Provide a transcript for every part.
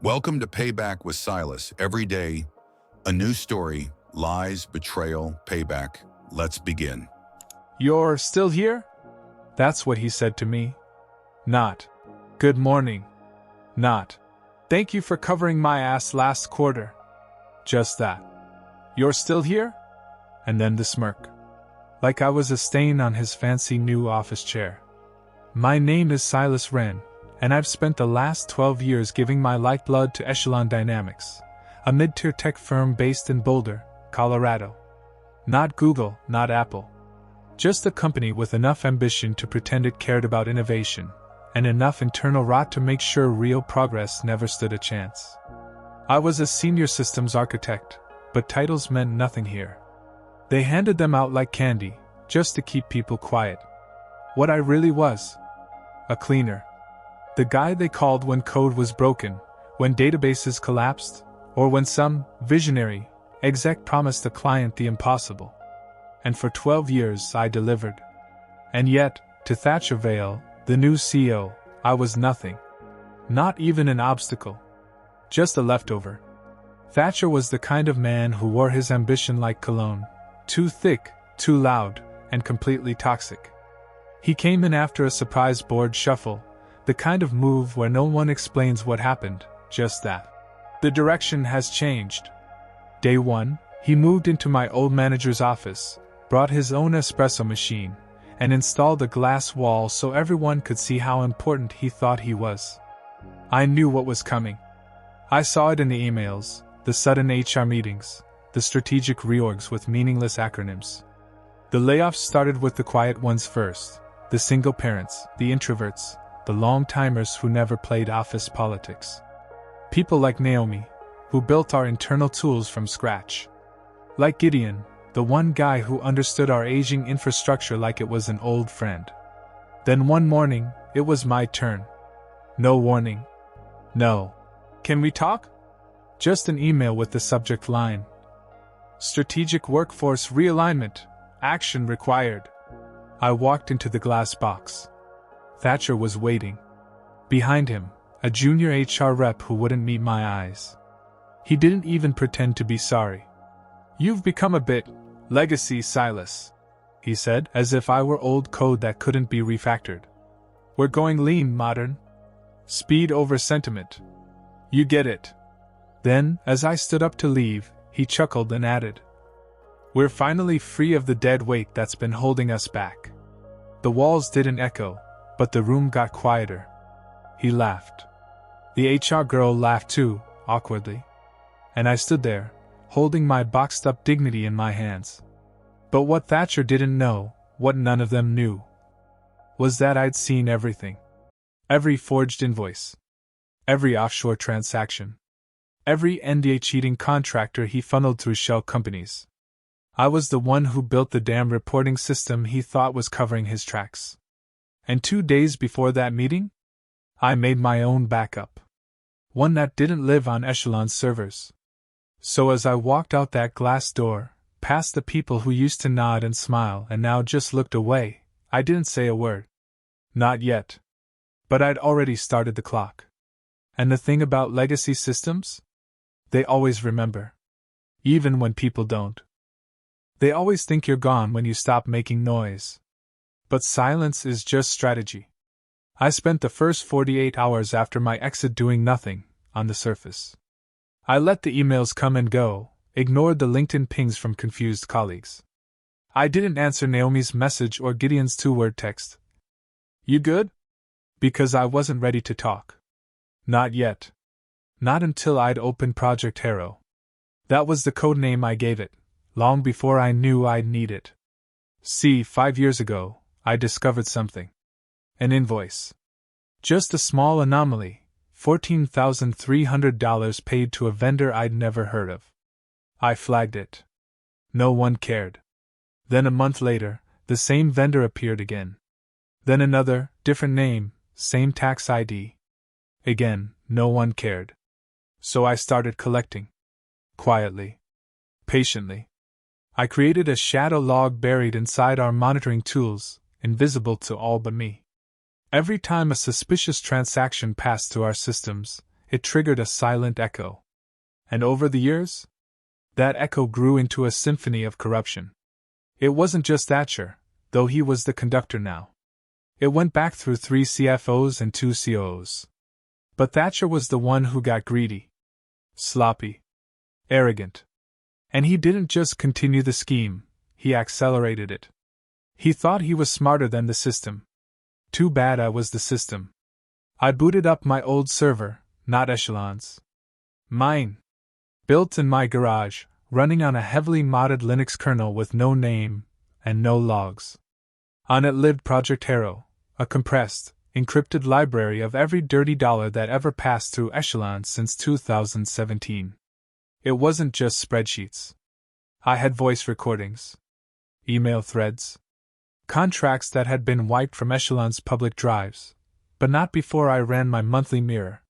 Welcome to Payback with Silas. Every day, a new story, lies, betrayal, payback. Let's begin. You're still here? That's what he said to me. Not, good morning. Not, thank you for covering my ass last quarter. Just that. You're still here? And then the smirk. Like I was a stain on his fancy new office chair. My name is Silas Wren, and I've spent the last 12 years giving my lifeblood to Echelon Dynamics, a mid-tier tech firm based in Boulder, Colorado. Not Google, not Apple. Just a company with enough ambition to pretend it cared about innovation, and enough internal rot to make sure real progress never stood a chance. I was a senior systems architect, but titles meant nothing here. They handed them out like candy, just to keep people quiet. What I really was? A cleaner. The guy they called when code was broken, when databases collapsed, or when some visionary exec promised a client the impossible. And for 12 years I delivered. And yet, to Thatcher Vale, the new CEO, I was nothing. Not even an obstacle. Just a leftover. Thatcher was the kind of man who wore his ambition like cologne. Too thick, too loud, and completely toxic. He came in after a surprise board shuffle, the kind of move where no one explains what happened, just that. The direction has changed. Day one, he moved into my old manager's office, brought his own espresso machine, and installed a glass wall so everyone could see how important he thought he was. I knew what was coming. I saw it in the emails, the sudden HR meetings, the strategic reorgs with meaningless acronyms. The layoffs started with the quiet ones first, the single parents, the introverts, the long-timers who never played office politics. People like Naomi, who built our internal tools from scratch. Like Gideon, the one guy who understood our aging infrastructure like it was an old friend. Then one morning, it was my turn. No warning. No. Can we talk? Just an email with the subject line. Strategic workforce realignment. Action required. I walked into the glass box. Thatcher was waiting. Behind him, a junior HR rep who wouldn't meet my eyes. He didn't even pretend to be sorry. You've become a bit legacy, Silas, he said, as if I were old code that couldn't be refactored. We're going lean, modern. Speed over sentiment. You get it. Then, as I stood up to leave, he chuckled and added, we're finally free of the dead weight that's been holding us back. The walls didn't echo, but the room got quieter. He laughed. The HR girl laughed too, awkwardly. And I stood there, holding my boxed-up dignity in my hands. But what Thatcher didn't know, what none of them knew, was that I'd seen everything. Every forged invoice. Every offshore transaction. Every NDA-cheating contractor he funneled through shell companies. I was the one who built the damn reporting system he thought was covering his tracks. And 2 days before that meeting, I made my own backup. One that didn't live on Echelon's servers. So as I walked out that glass door, past the people who used to nod and smile and now just looked away, I didn't say a word. Not yet. But I'd already started the clock. And the thing about legacy systems? They always remember. Even when people don't. They always think you're gone when you stop making noise. But silence is just strategy. I spent the first 48 hours after my exit doing nothing, on the surface. I let the emails come and go, ignored the LinkedIn pings from confused colleagues. I didn't answer Naomi's message or Gideon's 2-word text. You good? Because I wasn't ready to talk. Not yet. Not until I'd opened Project Harrow. That was the code name I gave it, long before I knew I'd need it. See, 5 years ago, I discovered something. An invoice. Just a small anomaly, $14,300 paid to a vendor I'd never heard of. I flagged it. No one cared. Then a month later, the same vendor appeared again. Then another, different name, same tax ID. Again, no one cared. So I started collecting. Quietly. Patiently. I created a shadow log buried inside our monitoring tools, invisible to all but me. Every time a suspicious transaction passed through our systems, it triggered a silent echo. And over the years, that echo grew into a symphony of corruption. It wasn't just Thatcher, though he was the conductor now. It went back through 3 CFOs and 2 COOs. But Thatcher was the one who got greedy, sloppy, arrogant. And he didn't just continue the scheme, he accelerated it. He thought he was smarter than the system. Too bad I was the system. I booted up my old server, not Echelon's. Mine. Built in my garage, running on a heavily modded Linux kernel with no name and no logs. On it lived Project Hero, a compressed, encrypted library of every dirty dollar that ever passed through Echelon since 2017. It wasn't just spreadsheets. I had voice recordings, email threads, contracts that had been wiped from Echelon's public drives, but not before I ran my monthly mirror.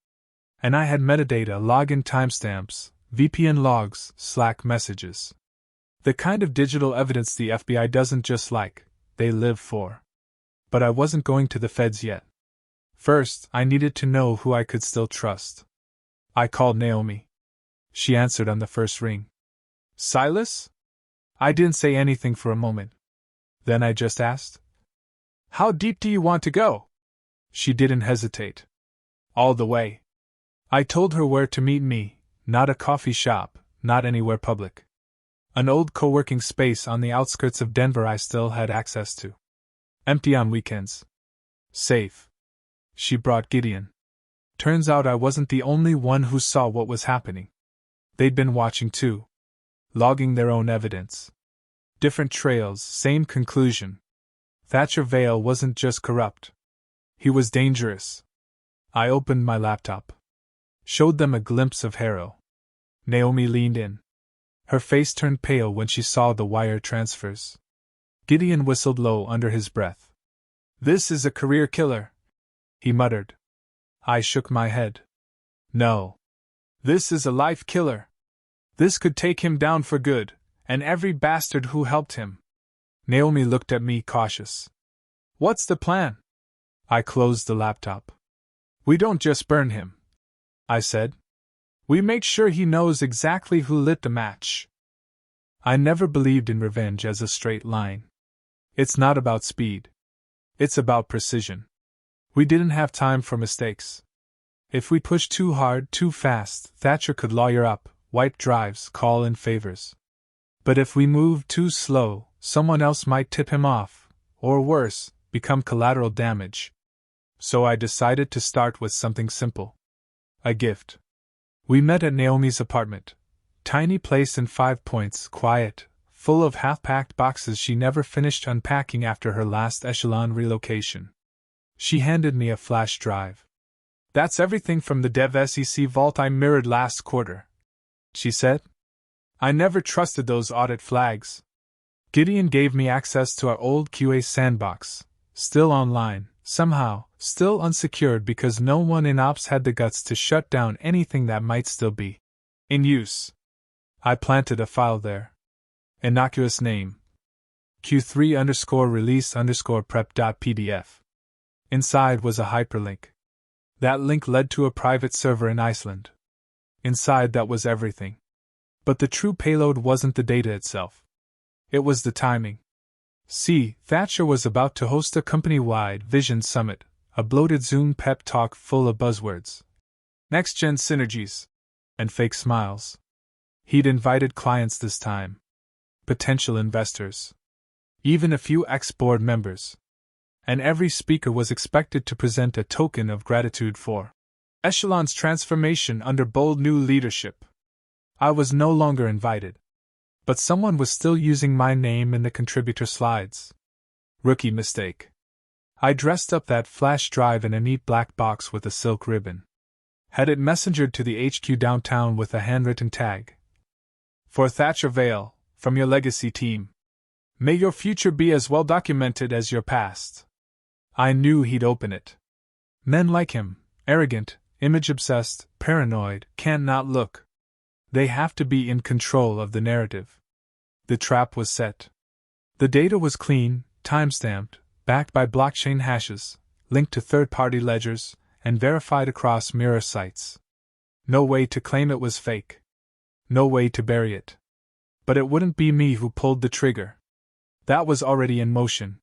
And I had metadata, login timestamps, VPN logs, Slack messages. The kind of digital evidence the FBI doesn't just like, they live for. But I wasn't going to the feds yet. First, I needed to know who I could still trust. I called Naomi. She answered on the first ring. Silas? I didn't say anything for a moment. Then I just asked, how deep do you want to go? She didn't hesitate. All the way. I told her where to meet me, not a coffee shop, not anywhere public. An old co-working space on the outskirts of Denver I still had access to. Empty on weekends. Safe. She brought Gideon. Turns out I wasn't the only one who saw what was happening. They'd been watching too. Logging their own evidence. Different trails, same conclusion. Thatcher Vale wasn't just corrupt. He was dangerous. I opened my laptop. Showed them a glimpse of Harrow. Naomi leaned in. Her face turned pale when she saw the wire transfers. Gideon whistled low under his breath. This is a career killer, he muttered. I shook my head. No. This is a life killer. This could take him down for good, and every bastard who helped him. Naomi looked at me cautious. What's the plan? I closed the laptop. We don't just burn him, I said. We make sure he knows exactly who lit the match. I never believed in revenge as a straight line. It's not about speed. It's about precision. We didn't have time for mistakes. If we pushed too hard, too fast, Thatcher could lawyer up, wipe drives, call in favors. But if we moved too slow, someone else might tip him off, or worse, become collateral damage. So I decided to start with something simple. A gift. We met at Naomi's apartment. Tiny place in 5 Points, quiet, full of half-packed boxes she never finished unpacking after her last Echelon relocation. She handed me a flash drive. That's everything from the Dev SEC vault I mirrored last quarter, she said. I never trusted those audit flags. Gideon gave me access to our old QA sandbox, still online, somehow, still unsecured because no one in Ops had the guts to shut down anything that might still be in use. I planted a file there. Innocuous name. Q3_release_prep.pdf. Inside was a hyperlink. That link led to a private server in Iceland. Inside that was everything. But the true payload wasn't the data itself. It was the timing. See, Thatcher was about to host a company-wide Vision Summit, a bloated Zoom pep talk full of buzzwords. Next-gen synergies. And fake smiles. He'd invited clients this time. Potential investors. Even a few ex-board members. And every speaker was expected to present a token of gratitude for Echelon's transformation under bold new leadership. I was no longer invited. But someone was still using my name in the contributor slides. Rookie mistake. I dressed up that flash drive in a neat black box with a silk ribbon. Had it messengered to the HQ downtown with a handwritten tag. For Thatcher Vale, from your legacy team. May your future be as well documented as your past. I knew he'd open it. Men like him, arrogant, image-obsessed, paranoid, can't not look. They have to be in control of the narrative. The trap was set. The data was clean, time-stamped, backed by blockchain hashes, linked to third-party ledgers, and verified across mirror sites. No way to claim it was fake. No way to bury it. But it wouldn't be me who pulled the trigger. That was already in motion.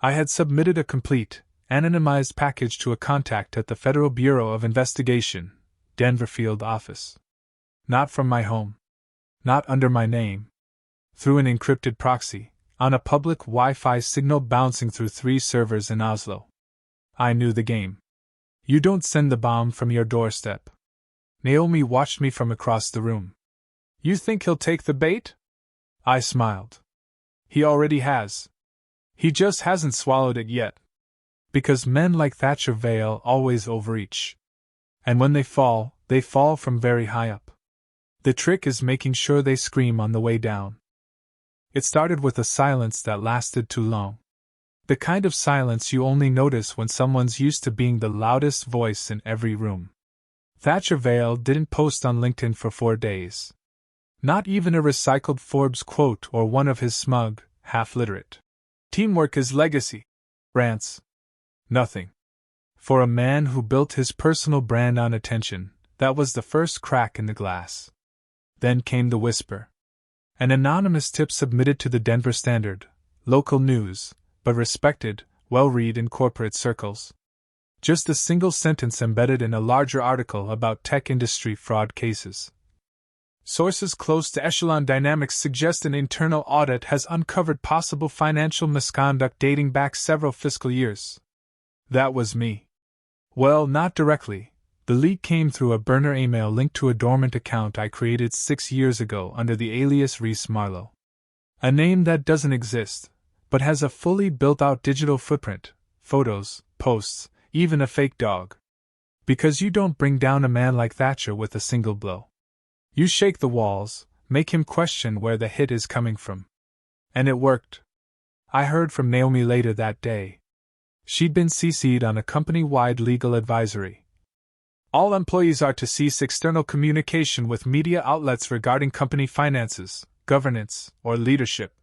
I had submitted a complete, anonymized package to a contact at the Federal Bureau of Investigation, Denver field office. Not from my home. Not under my name. Through an encrypted proxy, on a public Wi-Fi signal bouncing through 3 servers in Oslo. I knew the game. You don't send the bomb from your doorstep. Naomi watched me from across the room. You think he'll take the bait? I smiled. He already has. He just hasn't swallowed it yet. Because men like Thatcher Vale always overreach. And when they fall from very high up. The trick is making sure they scream on the way down. It started with a silence that lasted too long. The kind of silence you only notice when someone's used to being the loudest voice in every room. Thatcher Vale didn't post on LinkedIn for 4 days. Not even a recycled Forbes quote or one of his smug, half-literate "Teamwork is legacy" rants. Nothing. For a man who built his personal brand on attention, that was the first crack in the glass. Then came the whisper. An anonymous tip submitted to the Denver Standard, local news, but respected, well-read in corporate circles. Just a single sentence embedded in a larger article about tech industry fraud cases. Sources close to Echelon Dynamics suggest an internal audit has uncovered possible financial misconduct dating back several fiscal years. That was me. Well, not directly. The leak came through a burner email linked to a dormant account I created 6 years ago under the alias Reese Marlowe. A name that doesn't exist, but has a fully built-out digital footprint, photos, posts, even a fake dog. Because you don't bring down a man like Thatcher with a single blow. You shake the walls, make him question where the hit is coming from. And it worked. I heard from Naomi later that day. She'd been CC'd on a company-wide legal advisory. All employees are to cease external communication with media outlets regarding company finances, governance, or leadership.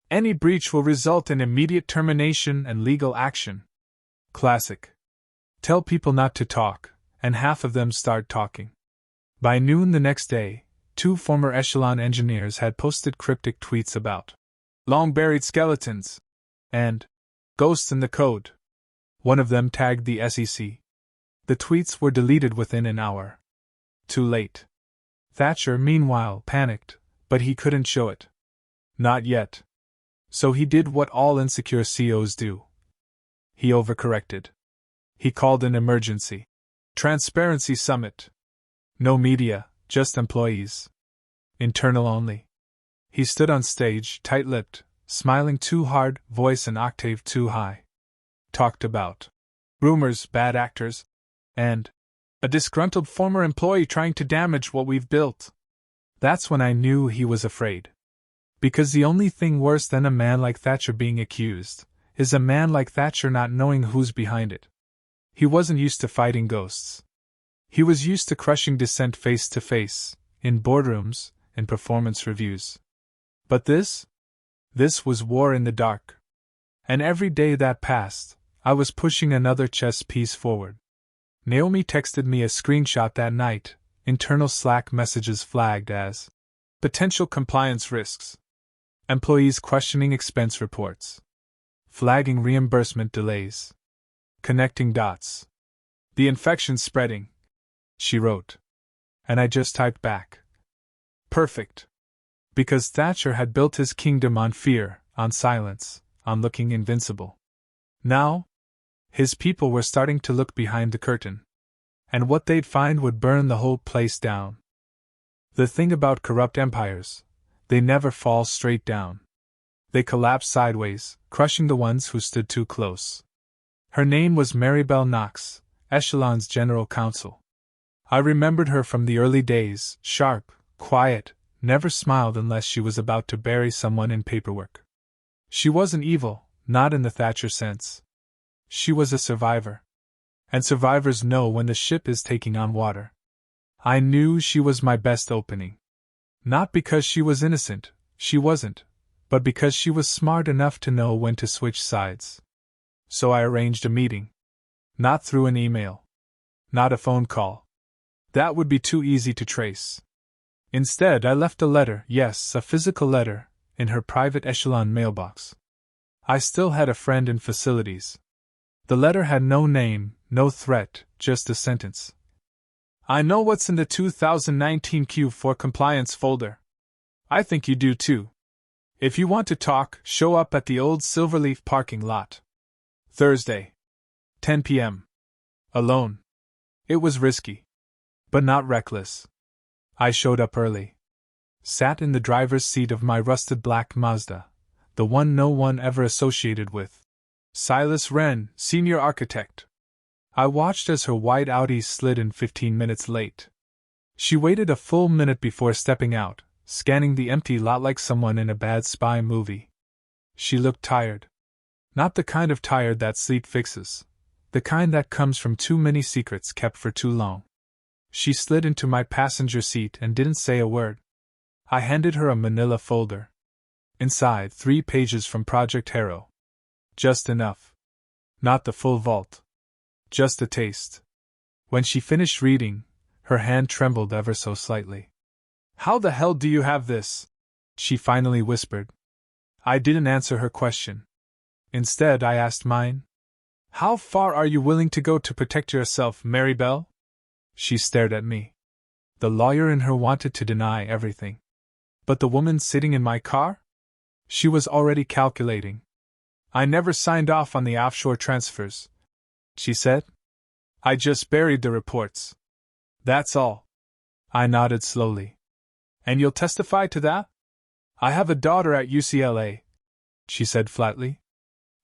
Any breach will result in immediate termination and legal action. Classic. Tell people not to talk, and half of them start talking. By noon the next day, 2 former Echelon engineers had posted cryptic tweets about long-buried skeletons and ghosts in the code. One of them tagged the SEC. The tweets were deleted within an hour. Too late. Thatcher, meanwhile, panicked, but he couldn't show it. Not yet. So he did what all insecure CEOs do. He overcorrected. He called an emergency transparency summit. No media, just employees. Internal only. He stood on stage, tight-lipped, smiling too hard, voice an octave too high. Talked about rumors, bad actors, and a disgruntled former employee trying to damage what we've built. That's when I knew he was afraid. Because the only thing worse than a man like Thatcher being accused is a man like Thatcher not knowing who's behind it. He wasn't used to fighting ghosts. He was used to crushing dissent face to face, in boardrooms, in performance reviews. But this was war in the dark. And every day that passed, I was pushing another chess piece forward. Naomi texted me a screenshot that night, internal Slack messages flagged as potential compliance risks. Employees questioning expense reports. Flagging reimbursement delays. Connecting dots. The infection spreading, she wrote. And I just typed back. Perfect. Because Thatcher had built his kingdom on fear, on silence, on looking invincible. Now, his people were starting to look behind the curtain. And what they'd find would burn the whole place down. The thing about corrupt empires, they never fall straight down. They collapse sideways, crushing the ones who stood too close. Her name was Maribel Knox, Echelon's general counsel. I remembered her from the early days, sharp, quiet, never smiled unless she was about to bury someone in paperwork. She wasn't evil, not in the Thatcher sense. She was a survivor. And survivors know when the ship is taking on water. I knew she was my best opening. Not because she was innocent, she wasn't, but because she was smart enough to know when to switch sides. So I arranged a meeting. Not through an email. Not a phone call. That would be too easy to trace. Instead, I left a letter, yes, a physical letter, in her private echelon mailbox. I still had a friend in facilities. The letter had no name, no threat, just a sentence. I know what's in the 2019 Q4 compliance folder. I think you do too. If you want to talk, show up at the old Silverleaf parking lot. Thursday. 10 p.m. Alone. It was risky. But not reckless. I showed up early. Sat in the driver's seat of my rusted black Mazda, the one no one ever associated with Silas Wren, senior architect. I watched as her white Audi slid in 15 minutes late. She waited a full minute before stepping out, scanning the empty lot like someone in a bad spy movie. She looked tired. Not the kind of tired that sleep fixes. The kind that comes from too many secrets kept for too long. She slid into my passenger seat and didn't say a word. I handed her a manila folder. Inside, 3 pages from Project Harrow. Just enough. Not the full vault. Just a taste. When she finished reading, her hand trembled ever so slightly. "How the hell do you have this?" she finally whispered. I didn't answer her question. Instead, I asked mine. "How far are you willing to go to protect yourself, Mary Bell?" She stared at me. The lawyer in her wanted to deny everything. But the woman sitting in my car? She was already calculating. "I never signed off on the offshore transfers," she said. "I just buried the reports. That's all." I nodded slowly. "And you'll testify to that?" "I have a daughter at UCLA," she said flatly.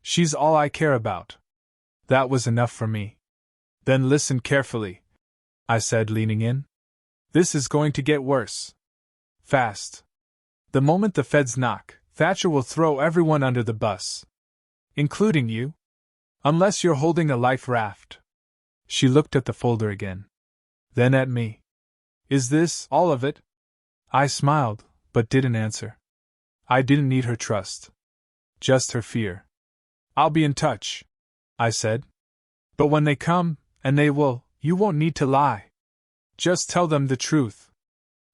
"She's all I care about." That was enough for me. "Then listen carefully," I said, leaning in. "This is going to get worse. Fast. The moment the feds knock, Thatcher will throw everyone under the bus. Including you. Unless you're holding a life raft." She looked at the folder again. Then at me. "Is this all of it?" I smiled, but didn't answer. I didn't need her trust. Just her fear. "I'll be in touch," I said. "But when they come, and they will, you won't need to lie. Just tell them the truth.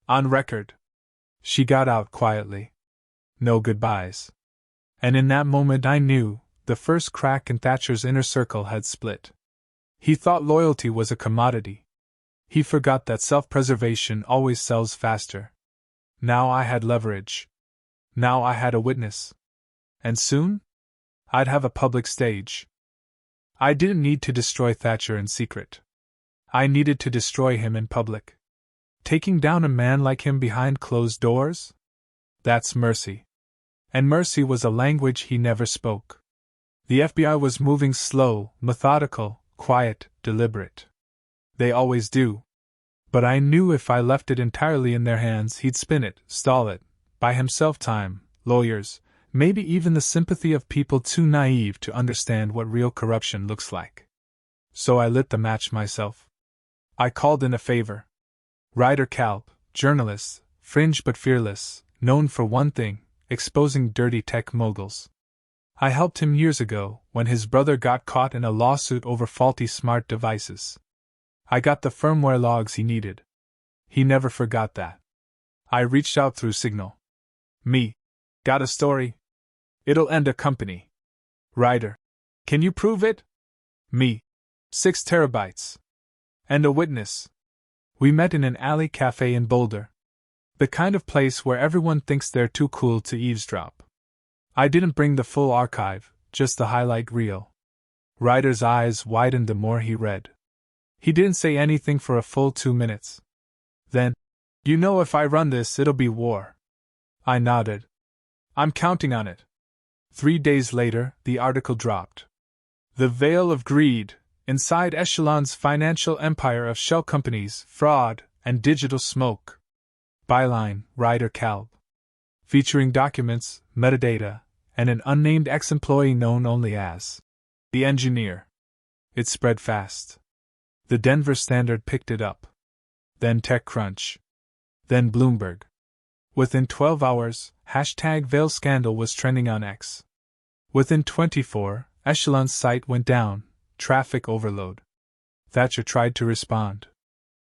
On record." She got out quietly. No goodbyes. And in that moment I knew, the first crack in Thatcher's inner circle had split. He thought loyalty was a commodity. He forgot that self-preservation always sells faster. Now I had leverage. Now I had a witness. And soon? I'd have a public stage. I didn't need to destroy Thatcher in secret. I needed to destroy him in public. Taking down a man like him behind closed doors? That's mercy. And mercy was a language he never spoke. The FBI was moving slow, methodical, quiet, deliberate. They always do. But I knew if I left it entirely in their hands, he'd spin it, stall it, buy himself time, lawyers, maybe even the sympathy of people too naive to understand what real corruption looks like. So I lit the match myself. I called in a favor. Ryder Kalb, journalist, fringe but fearless, known for one thing, exposing dirty tech moguls. I helped him years ago, when his brother got caught in a lawsuit over faulty smart devices. I got the firmware logs he needed. He never forgot that. I reached out through Signal. Me. Got a story? It'll end a company. Ryder. Can you prove it? Me. 6 terabytes. And a witness. We met in an alley cafe in Boulder. The kind of place where everyone thinks they're too cool to eavesdrop. I didn't bring the full archive, just the highlight reel. Ryder's eyes widened the more he read. He didn't say anything for a full 2 minutes. Then, "You know if I run this, it'll be war." I nodded. "I'm counting on it." 3 days later, the article dropped. "The Veil of Greed, Inside Echelon's Financial Empire of Shell Companies, Fraud, and Digital Smoke." Byline, Ryder Kalb. Featuring documents, metadata, and an unnamed ex-employee known only as the engineer. It spread fast. The Denver Standard picked it up. Then TechCrunch. Then Bloomberg. Within 12 hours, #Veil Scandal was trending on X. Within 24, Echelon's site went down, traffic overload. Thatcher tried to respond.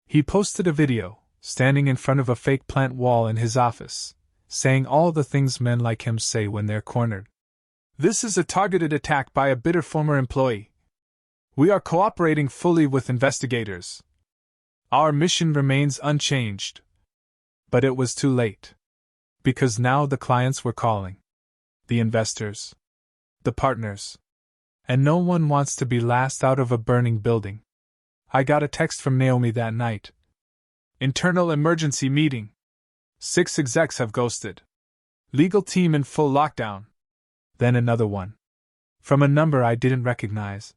He posted a video, standing in front of a fake plant wall in his office, saying all the things men like him say when they're cornered. This is a targeted attack by a bitter former employee. We are cooperating fully with investigators. Our mission remains unchanged. But it was too late. Because now the clients were calling. The investors. The partners. And no one wants to be last out of a burning building. I got a text from Naomi that night. Internal emergency meeting. 6 execs have ghosted. Legal team in full lockdown. Then another one. From a number I didn't recognize.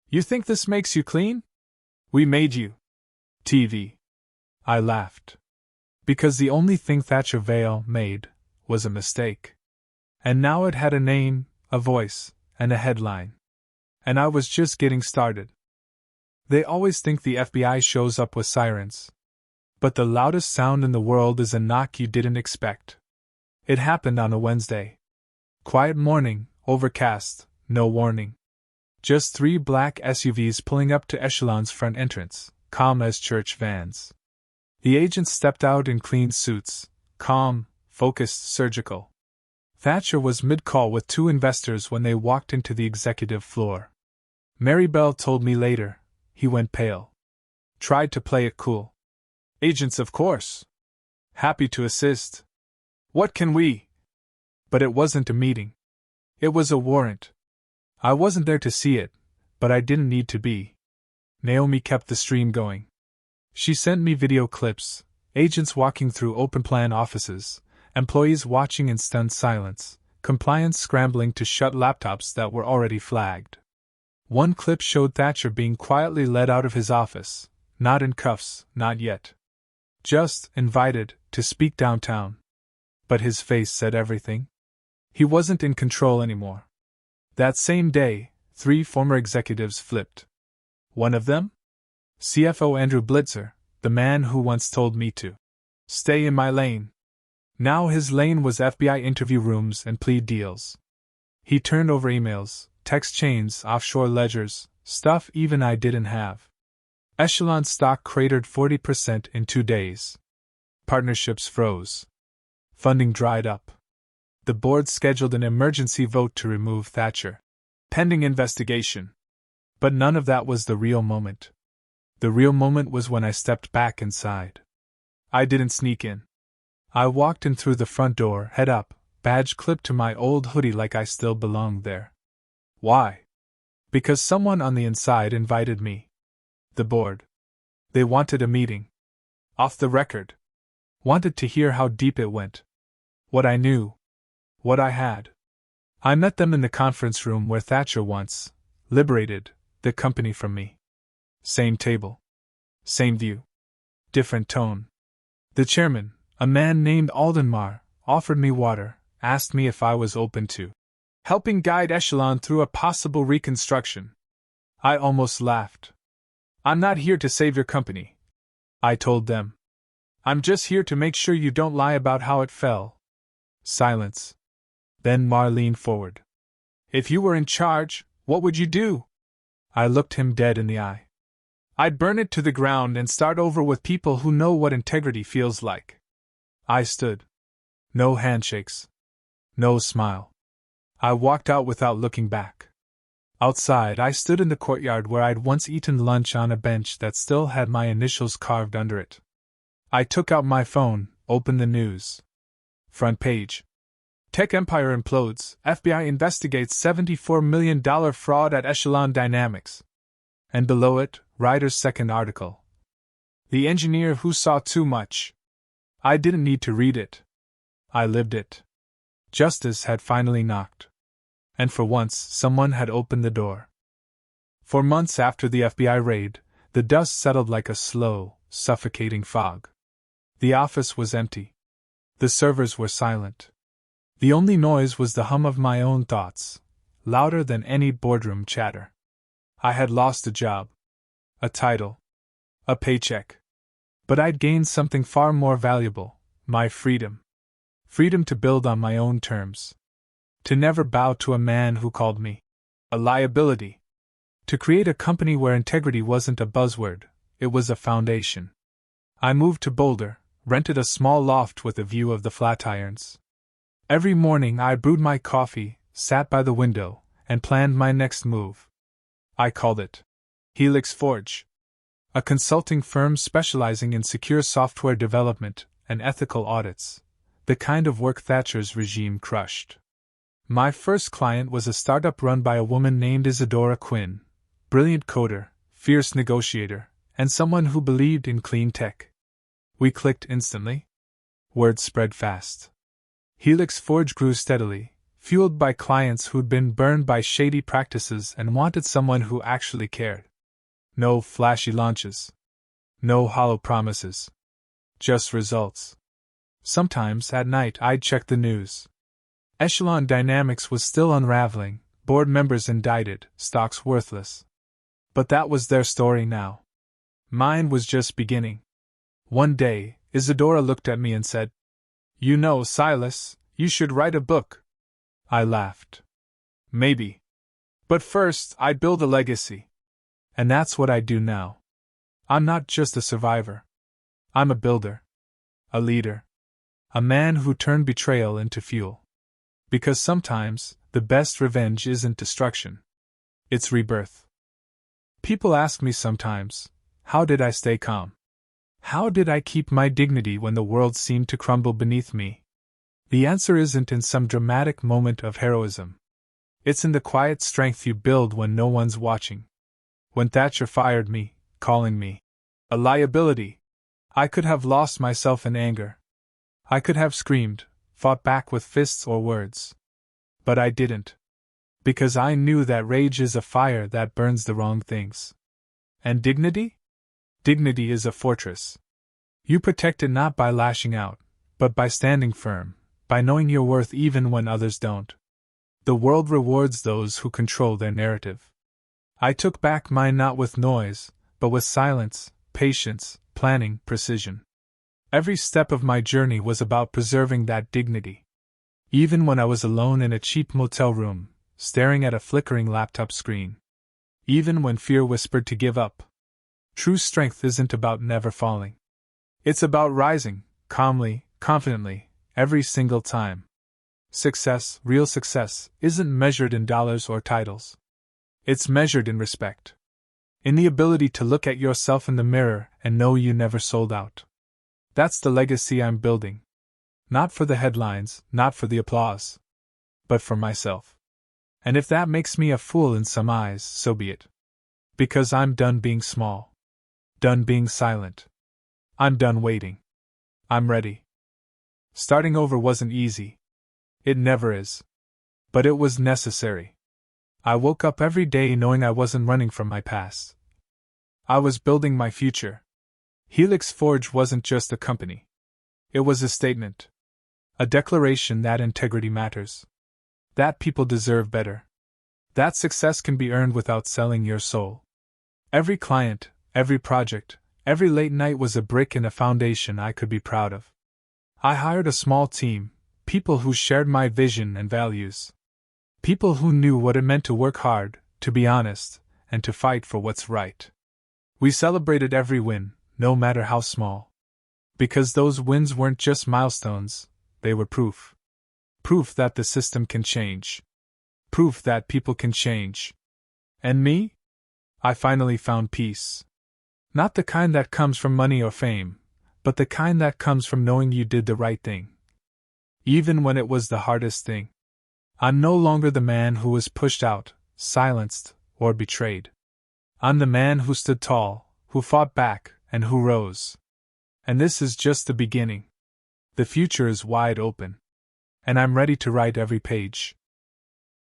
You think this makes you clean? We made you. TV. I laughed. Because the only thing Thatcher Vale made was a mistake. And now it had a name, a voice, and a headline. And I was just getting started. They always think the FBI shows up with sirens. But the loudest sound in the world is a knock you didn't expect. It happened on a Wednesday. Quiet morning, overcast, no warning. Just 3 black SUVs pulling up to Echelon's front entrance, calm as church vans. The agents stepped out in clean suits, calm, focused, surgical. Thatcher was mid-call with 2 investors when they walked into the executive floor. Mary Bell told me later, he went pale. Tried to play it cool. Agents, of course. Happy to assist. What can we? But it wasn't a meeting. It was a warrant. I wasn't there to see it, but I didn't need to be. Naomi kept the stream going. She sent me video clips, agents walking through open-plan offices, employees watching in stunned silence, compliance scrambling to shut laptops that were already flagged. One clip showed Thatcher being quietly led out of his office, not in cuffs, not yet. Just invited to speak downtown. But his face said everything. He wasn't in control anymore. That same day, 3 former executives flipped. One of them? CFO Andrew Blitzer, the man who once told me to stay in my lane. Now his lane was FBI interview rooms and plea deals. He turned over emails, text chains, offshore ledgers, stuff even I didn't have. Echelon stock cratered 40% in 2 days. Partnerships froze. Funding dried up. The board scheduled an emergency vote to remove Thatcher. Pending investigation. But none of that was the real moment. The real moment was when I stepped back inside. I didn't sneak in. I walked in through the front door, head up, badge clipped to my old hoodie like I still belonged there. Why? Because someone on the inside invited me. The board. They wanted a meeting. Off the record. Wanted to hear how deep it went. What I knew. What I had. I met them in the conference room where Thatcher once liberated the company from me. Same table. Same view. Different tone. The chairman, a man named Aldenmar, offered me water, asked me if I was open to helping guide Echelon through a possible reconstruction. I almost laughed. I'm not here to save your company, I told them. I'm just here to make sure you don't lie about how it fell. Silence. Then Mar leaned forward. If you were in charge, what would you do? I looked him dead in the eye. I'd burn it to the ground and start over with people who know what integrity feels like. I stood. No handshakes. No smile. I walked out without looking back. Outside, I stood in the courtyard where I'd once eaten lunch on a bench that still had my initials carved under it. I took out my phone, opened the news. Front page. Tech empire implodes, FBI investigates $74 million fraud at Echelon Dynamics. And below it, writer's second article. The engineer who saw too much. I didn't need to read it. I lived it. Justice had finally knocked. And for once, someone had opened the door. For months after the FBI raid, the dust settled like a slow, suffocating fog. The office was empty. The servers were silent. The only noise was the hum of my own thoughts, louder than any boardroom chatter. I had lost a job, a title, a paycheck. But I'd gained something far more valuable, my freedom. Freedom to build on my own terms. To never bow to a man who called me a liability. To create a company where integrity wasn't a buzzword, it was a foundation. I moved to Boulder, rented a small loft with a view of the Flatirons. Every morning I brewed my coffee, sat by the window, and planned my next move. I called it Helix Forge, a consulting firm specializing in secure software development and ethical audits, the kind of work Thatcher's regime crushed. My first client was a startup run by a woman named Isadora Quinn, brilliant coder, fierce negotiator, and someone who believed in clean tech. We clicked instantly. Word spread fast. Helix Forge grew steadily, fueled by clients who'd been burned by shady practices and wanted someone who actually cared. No flashy launches. No hollow promises. Just results. Sometimes at night I'd check the news. Echelon Dynamics was still unraveling, board members indicted, stocks worthless. But that was their story now. Mine was just beginning. One day, Isadora looked at me and said, "You know, Silas, you should write a book." I laughed. Maybe. But first, I'd build a legacy. And that's what I do now. I'm not just a survivor. I'm a builder. A leader. A man who turned betrayal into fuel. Because sometimes, the best revenge isn't destruction. It's rebirth. People ask me sometimes, how did I stay calm? How did I keep my dignity when the world seemed to crumble beneath me? The answer isn't in some dramatic moment of heroism. It's in the quiet strength you build when no one's watching. When Thatcher fired me, calling me a liability, I could have lost myself in anger. I could have screamed, fought back with fists or words. But I didn't. Because I knew that rage is a fire that burns the wrong things. And dignity? Dignity is a fortress. You protect it not by lashing out, but by standing firm, by knowing your worth even when others don't. The world rewards those who control their narrative. I took back mine not with noise, but with silence, patience, planning, precision. Every step of my journey was about preserving that dignity. Even when I was alone in a cheap motel room, staring at a flickering laptop screen. Even when fear whispered to give up. True strength isn't about never falling. It's about rising, calmly, confidently, every single time. Success, real success, isn't measured in dollars or titles. It's measured in respect. In the ability to look at yourself in the mirror and know you never sold out. That's the legacy I'm building. Not for the headlines, not for the applause. But for myself. And if that makes me a fool in some eyes, so be it. Because I'm done being small. Done being silent. I'm done waiting. I'm ready. Starting over wasn't easy. It never is. But it was necessary. I woke up every day knowing I wasn't running from my past. I was building my future. Helix Forge wasn't just a company. It was a statement. A declaration that integrity matters. That people deserve better. That success can be earned without selling your soul. Every client, every project, every late night was a brick in a foundation I could be proud of. I hired a small team, people who shared my vision and values. People who knew what it meant to work hard, to be honest, and to fight for what's right. We celebrated every win, no matter how small. Because those wins weren't just milestones, they were proof. Proof that the system can change. Proof that people can change. And me? I finally found peace. Not the kind that comes from money or fame, but the kind that comes from knowing you did the right thing. Even when it was the hardest thing. I'm no longer the man who was pushed out, silenced, or betrayed. I'm the man who stood tall, who fought back, and who rose. And this is just the beginning. The future is wide open. And I'm ready to write every page.